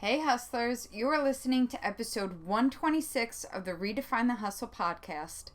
Hey hustlers, you are listening to episode 126 of the Redefine the Hustle podcast.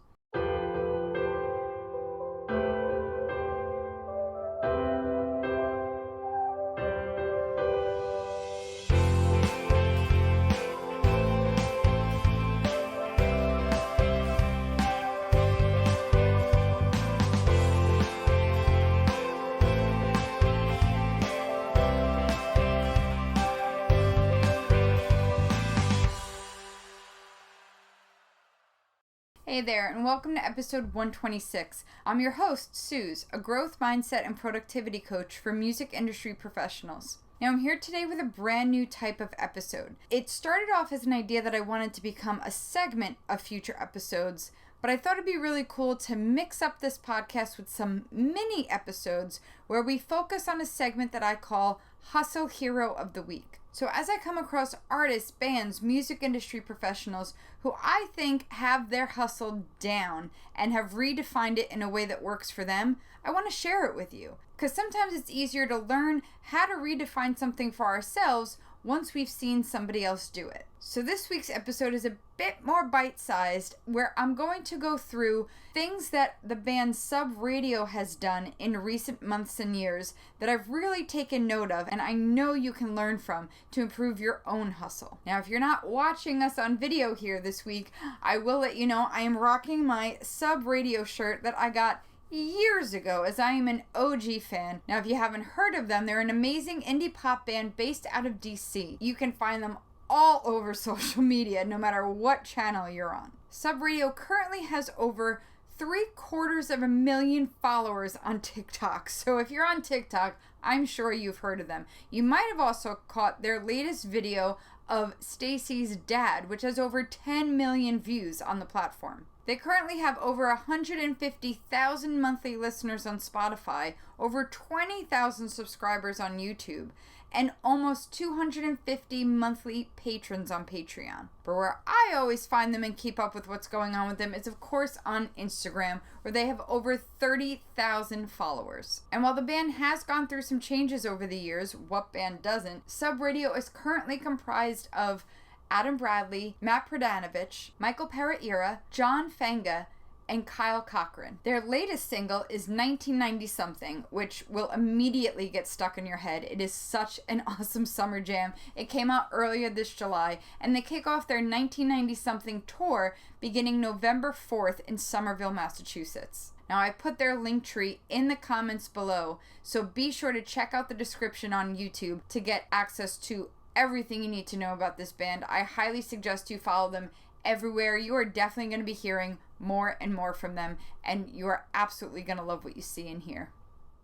Hey there, and welcome to episode 126. I'm your host, Suze, a growth mindset and productivity coach for music industry professionals. Now, I'm here today with a brand new type of episode. It started off as an idea that I wanted to become a segment of future episodes, but I thought it'd be really cool to mix up this podcast with some mini episodes where we focus on a segment that I call Hustle Hero of the Week. So as I come across artists, bands, music industry professionals who I think have their hustle down and have redefined it in a way that works for them, I want to share it with you. Because sometimes it's easier to learn how to redefine something for ourselves once we've seen somebody else do it. So this week's episode is a bit more bite-sized, where I'm going to go through things that the band Sub Radio has done in recent months and years that I've really taken note of and I know you can learn from to improve your own hustle. Now, if you're not watching us on video here this week, I will let you know I am rocking my Sub Radio shirt that I got years ago, as I am an OG fan. Now, if you haven't heard of them, they're an amazing indie pop band based out of DC. You can find them all over social media, no matter what channel you're on. Sub Radio currently has over 750,000 followers on TikTok. So if you're on TikTok, I'm sure you've heard of them. You might have also caught their latest video of Stacy's dad, which has over 10 million views on the platform. They currently have over 150,000 monthly listeners on Spotify, over 20,000 subscribers on YouTube, and almost 250 monthly patrons on Patreon. But where I always find them and keep up with what's going on with them is, of course, on Instagram, where they have over 30,000 followers. And while the band has gone through some changes over the years, what band doesn't? Sub Radio is currently comprised of Adam Bradley, Matt Pradanovich, Michael Pereira, John Fanga, and Kyle Cochran. Their latest single is 1990-something, which will immediately get stuck in your head. It is such an awesome summer jam. It came out earlier this July, and they kick off their 1990-something tour beginning November 4th in Somerville, Massachusetts. Now, I put their link tree in the comments below, so be sure to check out the description on YouTube to get access to everything you need to know about this band. I highly suggest you follow them everywhere. You are definitely going to be hearing more and more from them, and you are absolutely going to love what you see and hear.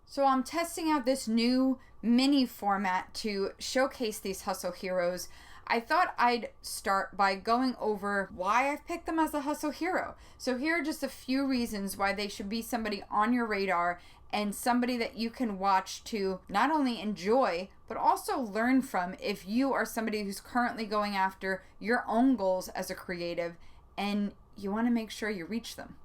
So I'm testing out this new mini format to showcase these hustle heroes. I thought I'd start by going over why I've picked them as a hustle hero. So here are just a few reasons why they should be somebody on your radar and somebody that you can watch to not only enjoy, but also learn from if you are somebody who's currently going after your own goals as a creative and you want to make sure you reach them.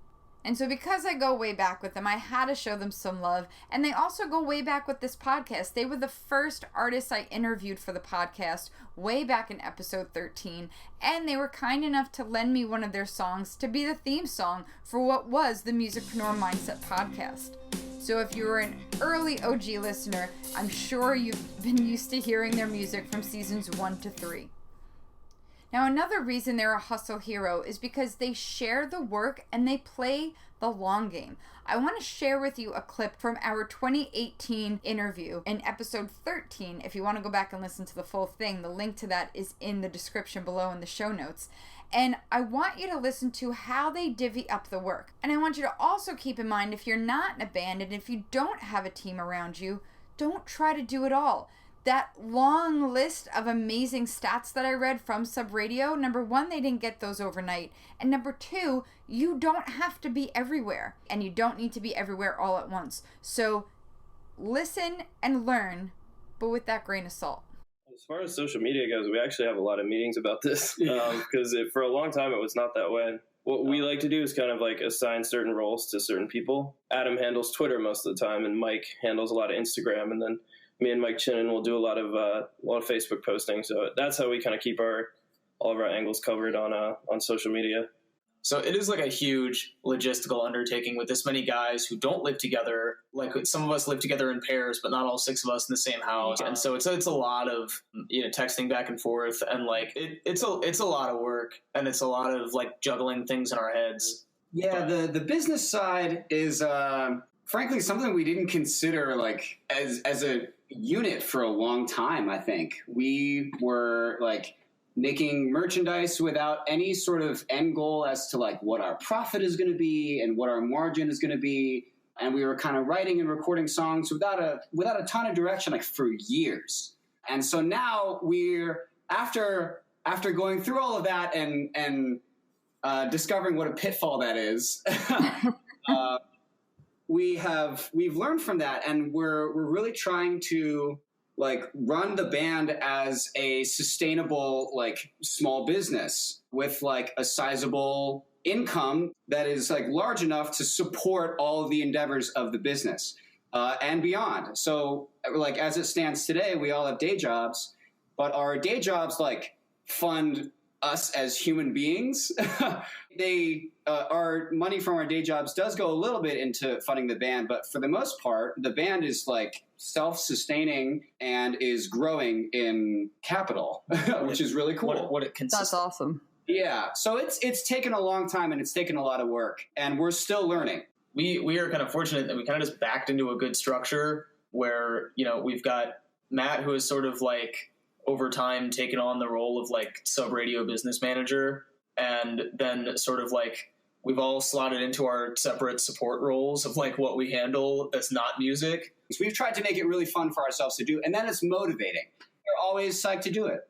And so because I go way back with them, I had to show them some love. And they also go way back with this podcast. They were the first artists I interviewed for the podcast way back in episode 13. And they were kind enough to lend me one of their songs to be the theme song for what was the Musicpreneur Mindset podcast. So if you were an early OG listener, I'm sure you've been used to hearing their music from seasons 1 to 3. Now, another reason they're a hustle hero is because they share the work and they play the long game. I want to share with you a clip from our 2018 interview in episode 13. If you want to go back and listen to the full thing, the link to that is in the description below in the show notes. And I want you to listen to how they divvy up the work. And I want you to also keep in mind, if you're not in a band and if you don't have a team around you, don't try to do it all. That long list of amazing stats that I read from Sub Radio, number one, they didn't get those overnight. And number two, you don't have to be everywhere. And you don't need to be everywhere all at once. So listen and learn, but with that grain of salt. As far as social media goes, we actually have a lot of meetings about this because for a long time it was not that way. What we like to do is kind of like assign certain roles to certain people. Adam handles Twitter most of the time, and Mike handles a lot of Instagram, and then me and Mike Chinnon will do a lot of Facebook posting. So that's how we kind of keep all of our angles covered on social media. So it is like a huge logistical undertaking with this many guys who don't live together. Like some of us live together in pairs, but not all 6 of us in the same house. And so it's a lot of, texting back and forth, and like it's a lot of work, and it's a lot of like juggling things in our heads. Yeah, the business side is frankly something we didn't consider like as a unit for a long time. I think we were like making merchandise without any sort of end goal as to like what our profit is going to be and what our margin is going to be. And we were kind of writing and recording songs without a ton of direction, like for years. And so now we're after going through all of that and discovering what a pitfall that is, we've learned from that, and we're really trying to like run the band as a sustainable like small business with like a sizable income that is like large enough to support all of the endeavors of the business and beyond. So like as it stands today, we all have day jobs, but our day jobs like fund us as human beings. Our money from our day jobs does go a little bit into funding the band, but for the most part, the band is like self-sustaining and is growing in capital, which is really cool. What it consists. That's awesome. Yeah. So it's taken a long time, and it's taken a lot of work, and we're still learning. We are kind of fortunate that we kind of just backed into a good structure where, we've got Matt, who is sort of like over time taken on the role of like sub radio business manager. And then sort of like we've all slotted into our separate support roles of like what we handle that's not music. So we've tried to make it really fun for ourselves to do, and then it's motivating. We're always psyched to do it.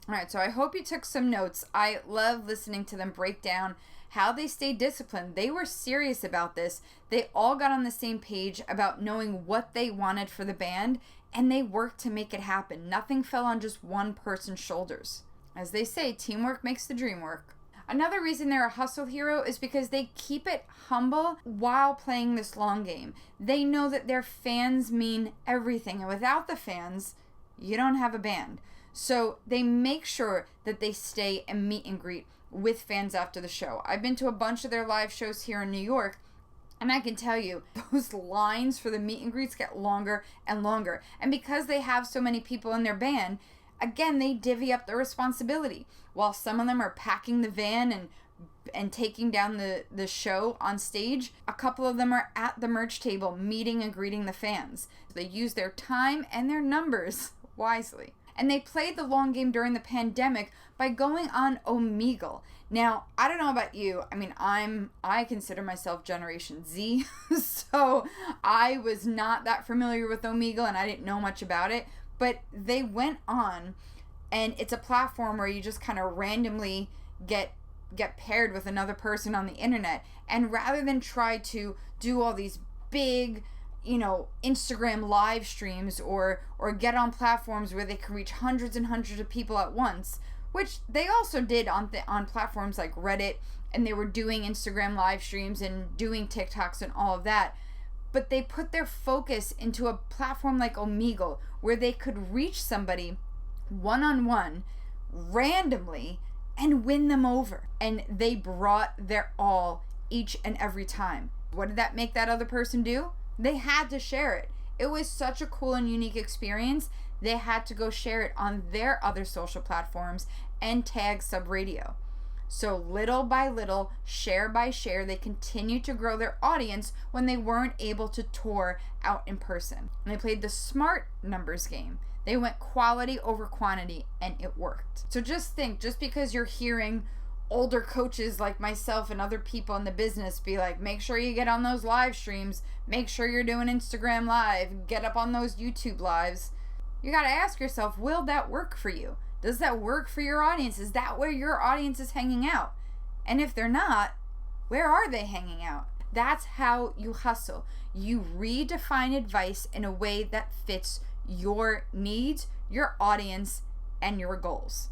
All right, so I hope you took some notes. I love listening to them break down how they stayed disciplined. They were serious about this. They all got on the same page about knowing what they wanted for the band, and they worked to make it happen. Nothing fell on just one person's shoulders. As they say, teamwork makes the dream work. Another reason they're a hustle hero is because they keep it humble while playing this long game. They know that their fans mean everything, and without the fans, you don't have a band. So they make sure that they stay and meet and greet with fans after the show. I've been to a bunch of their live shows here in New York, and I can tell you, those lines for the meet and greets get longer and longer. And because they have so many people in their band, again, they divvy up the responsibility. While some of them are packing the van and taking down the show on stage, a couple of them are at the merch table meeting and greeting the fans. They use their time and their numbers wisely. And they played the long game during the pandemic by going on Omegle. Now, I don't know about you. I mean, I consider myself Generation Z, so I was not that familiar with Omegle and I didn't know much about it. But they went on, and it's a platform where you just kind of randomly get paired with another person on the internet. And rather than try to do all these big, Instagram live streams or get on platforms where they can reach hundreds and hundreds of people at once, which they also did on platforms like Reddit, and they were doing Instagram live streams and doing TikToks and all of that. But they put their focus into a platform like Omegle, where they could reach somebody one-on-one randomly and win them over. And they brought their all each and every time. What did that make that other person do? They had to share it. It was such a cool and unique experience. They had to go share it on their other social platforms and tag Sub Radio. So little by little, share by share, they continued to grow their audience when they weren't able to tour out in person. And they played the smart numbers game. They went quality over quantity, and it worked. So just think, just because you're hearing older coaches like myself and other people in the business be like, make sure you get on those live streams, make sure you're doing Instagram live, get up on those YouTube lives, you got to ask yourself, will that work for you? Does that work for your audience? Is that where your audience is hanging out? And if they're not, where are they hanging out? That's how you hustle. You redefine advice in a way that fits your needs, your audience, and your goals.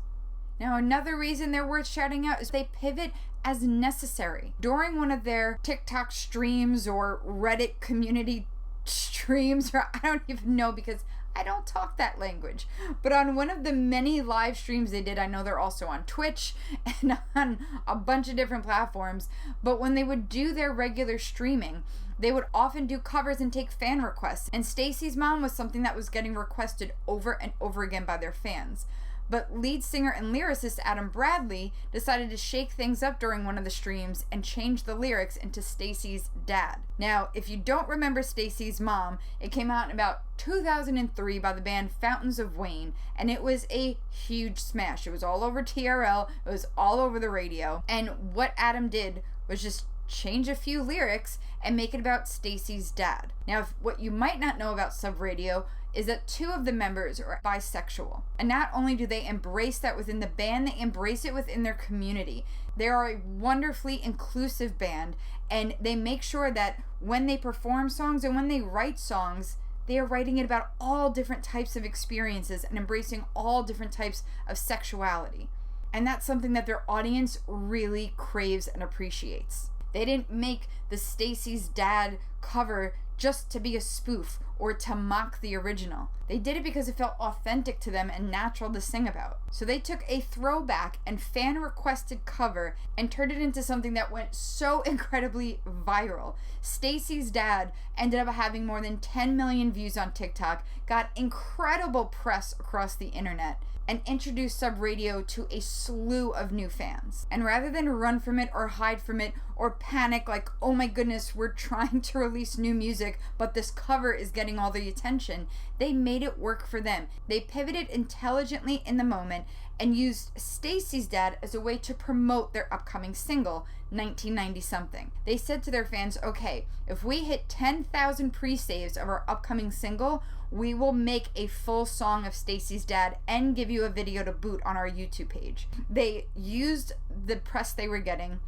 Now, another reason they're worth shouting out is they pivot as necessary. During one of their TikTok streams or Reddit community streams, or I don't even know, because I don't talk that language. But on one of the many live streams they did, I know they're also on Twitch and on a bunch of different platforms, but when they would do their regular streaming, they would often do covers and take fan requests. And Stacy's Mom was something that was getting requested over and over again by their fans. But lead singer and lyricist Adam Bradley decided to shake things up during one of the streams and change the lyrics into Stacy's dad. Now, if you don't remember Stacy's Mom, it came out in about 2003 by the band Fountains of Wayne, and it was a huge smash. It was all over TRL, it was all over the radio, and what Adam did was just change a few lyrics and make it about Stacy's dad. Now, what you might not know about Sub Radio is that 2 of the members are bisexual. And not only do they embrace that within the band, they embrace it within their community. They are a wonderfully inclusive band, and they make sure that when they perform songs and when they write songs, they are writing it about all different types of experiences and embracing all different types of sexuality. And that's something that their audience really craves and appreciates. They didn't make the Stacy's Dad cover just to be a spoof or to mock the original. They did it because it felt authentic to them and natural to sing about. So they took a throwback and fan requested cover and turned it into something that went so incredibly viral. Stacy's Dad ended up having more than 10 million views on TikTok, got incredible press across the internet, and introduced Sub Radio to a slew of new fans. And rather than run from it or hide from it or panic like, oh my goodness, we're trying to release new music, but this cover is getting all the attention, they made it work for them. They pivoted intelligently in the moment and used Stacy's Dad as a way to promote their upcoming single, 1990 something. They said to their fans, okay, if we hit 10,000 pre-saves of our upcoming single, we will make a full song of Stacy's Dad and give you a video to boot on our YouTube page. They used the press they were getting.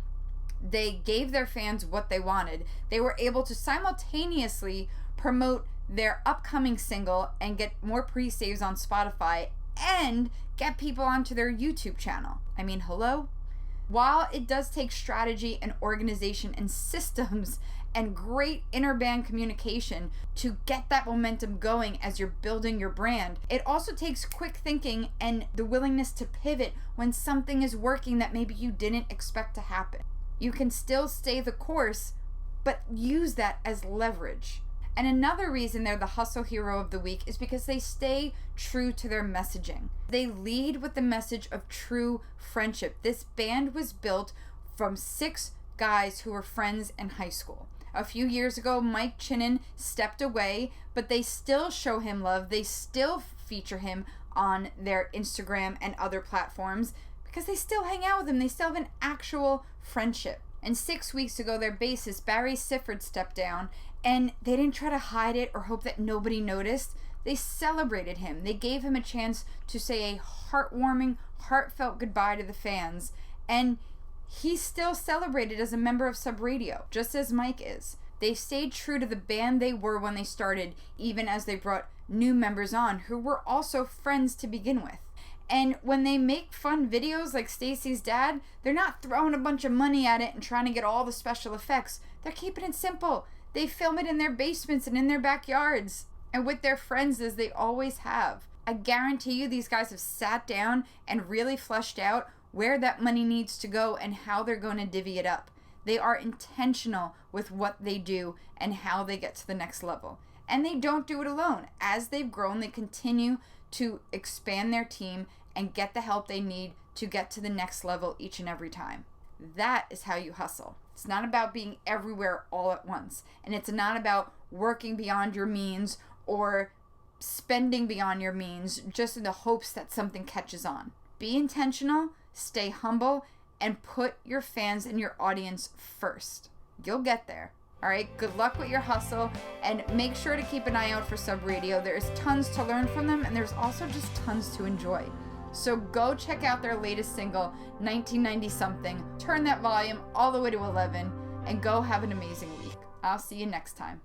They gave their fans what they wanted. They were able to simultaneously promote their upcoming single and get more pre-saves on Spotify and get people onto their YouTube channel. I mean, hello? While it does take strategy and organization and systems and great inter-band communication to get that momentum going as you're building your brand, it also takes quick thinking and the willingness to pivot when something is working that maybe you didn't expect to happen. You can still stay the course, but use that as leverage. And another reason they're the hustle hero of the week is because they stay true to their messaging. They lead with the message of true friendship. This band was built from 6 guys who were friends in high school. A few years ago, Mike Chinnon stepped away, but they still show him love. They still feature him on their Instagram and other platforms because they still hang out with him. They still have an actual friendship. And 6 weeks ago, their bassist, Barry Sifford, stepped down, and they didn't try to hide it or hope that nobody noticed. They celebrated him. They gave him a chance to say a heartwarming, heartfelt goodbye to the fans, and he's still celebrated as a member of Sub Radio, just as Mike is. They stayed true to the band they were when they started, even as they brought new members on who were also friends to begin with. And when they make fun videos like Stacy's Dad, they're not throwing a bunch of money at it and trying to get all the special effects. They're keeping it simple. They film it in their basements and in their backyards and with their friends, as they always have. I guarantee you these guys have sat down and really fleshed out where that money needs to go and how they're going to divvy it up. They are intentional with what they do and how they get to the next level. And they don't do it alone. As they've grown, they continue to expand their team and get the help they need to get to the next level each and every time. That is how you hustle. It's not about being everywhere all at once. And it's not about working beyond your means or spending beyond your means just in the hopes that something catches on. Be intentional, stay humble, and put your fans and your audience first. You'll get there. All right, good luck with your hustle, and make sure to keep an eye out for Sub Radio. There's tons to learn from them, and there's also just tons to enjoy. So go check out their latest single, 1990 something. Turn that volume all the way to 11, and go have an amazing week. I'll see you next time.